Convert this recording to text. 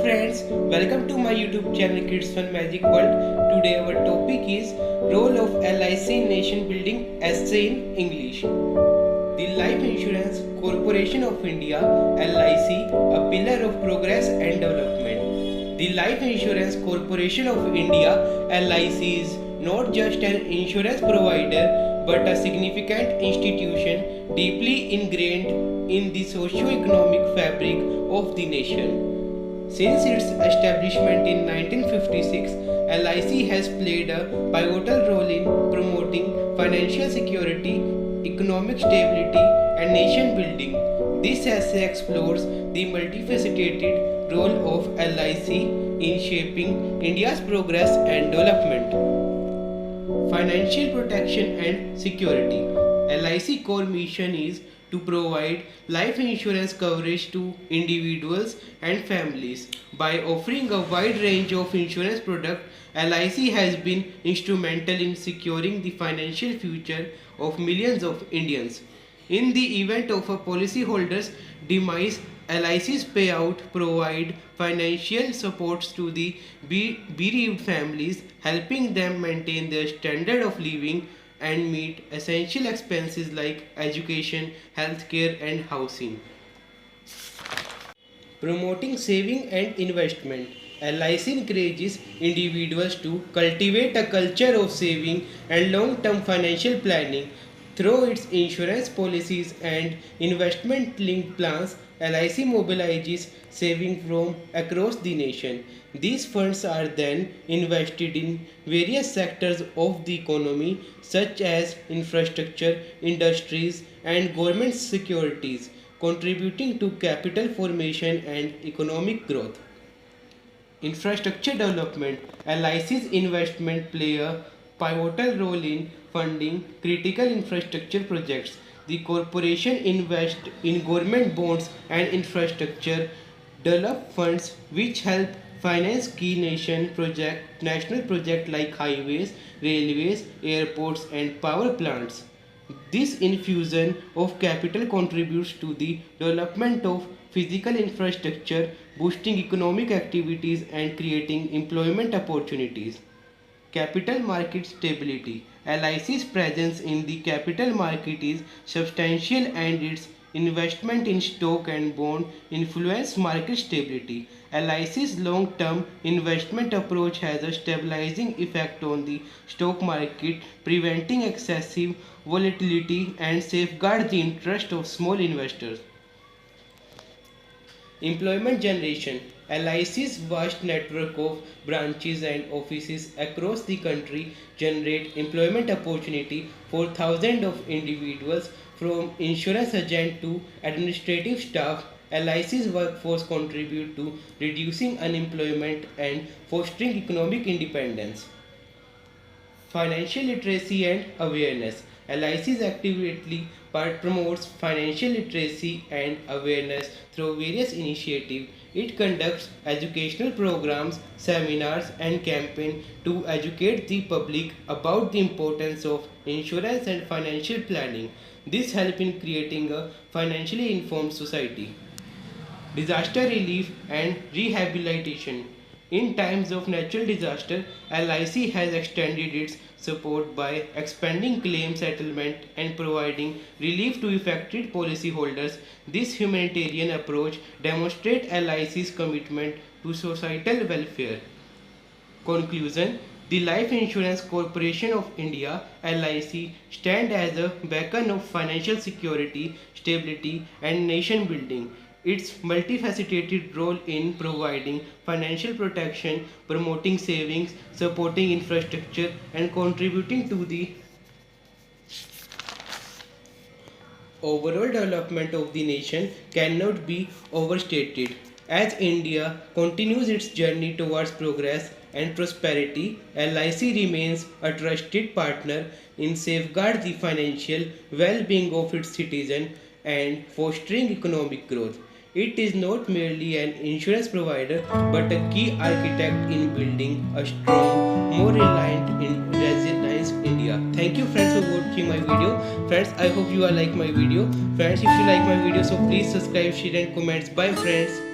friends, welcome to my YouTube channel Kids Fun Magic World. Today our topic is role of LIC in nation building essay in English. The Life Insurance Corporation of India LIC, a pillar of progress and development. The Life Insurance Corporation of India LIC is not just an insurance provider but a significant institution deeply ingrained in the socio-economic fabric of the nation. Since its establishment in 1956, LIC has played a pivotal role in promoting financial security, economic stability, and nation building. This essay explores the multifaceted role of LIC in shaping India's progress and development. Financial protection and security. LIC core mission is to provide life insurance coverage to individuals and families. By offering a wide range of insurance products, LIC has been instrumental in securing the financial future of millions of Indians. In the event of a policyholder's demise, LIC's payout provide financial supports to the bereaved families, helping them maintain their standard of living and meet essential expenses like education, healthcare, and housing. Promoting saving and investment. LIC encourages individuals to cultivate a culture of saving and long-term financial planning. Through its insurance policies and investment-linked plans, LIC mobilizes savings from across the nation. These funds are then invested in various sectors of the economy such as infrastructure, industries, and government securities, contributing to capital formation and economic growth. Infrastructure development. LIC's investment play a pivotal role in funding critical infrastructure projects. The corporation invests in government bonds and infrastructure develop funds which help finance key national projects like highways, railways, airports, and power plants. This infusion of capital contributes to the development of physical infrastructure, boosting economic activities and creating employment opportunities. Capital market stability. LIC's presence in the capital market is substantial and its investment in stock and bond influence market stability. LIC's long-term investment approach has a stabilizing effect on the stock market, preventing excessive volatility and safeguard the interest of small investors. Employment generation. LIC's vast network of branches and offices across the country generate employment opportunity for thousands of individuals from insurance agent to administrative staff. LIC's workforce contribute to reducing unemployment and fostering economic independence. Financial literacy and awareness. LIC actively promotes financial literacy and awareness through various initiatives. It conducts educational programs, seminars, and campaigns to educate the public about the importance of insurance and financial planning. This helps in creating a financially informed society. Disaster relief and rehabilitation. In times of natural disaster, LIC has extended its support by expanding claim settlement and providing relief to affected policyholders. This humanitarian approach demonstrates LIC's commitment to societal welfare. Conclusion. The Life Insurance Corporation of India LIC stands as a beacon of financial security, stability, and nation building. Its multifaceted role in providing financial protection, promoting savings, supporting infrastructure, and contributing to the overall development of the nation cannot be overstated. As India continues its journey towards progress and prosperity, LIC remains a trusted partner in safeguarding the financial well-being of its citizens and fostering economic growth. It is not merely an insurance provider but a key architect in building a strong, more reliant and resilient India. Thank you friends for watching my video. Friends, I hope you are like my video. Friends, if you like my video, so please subscribe, share and comment. Bye friends.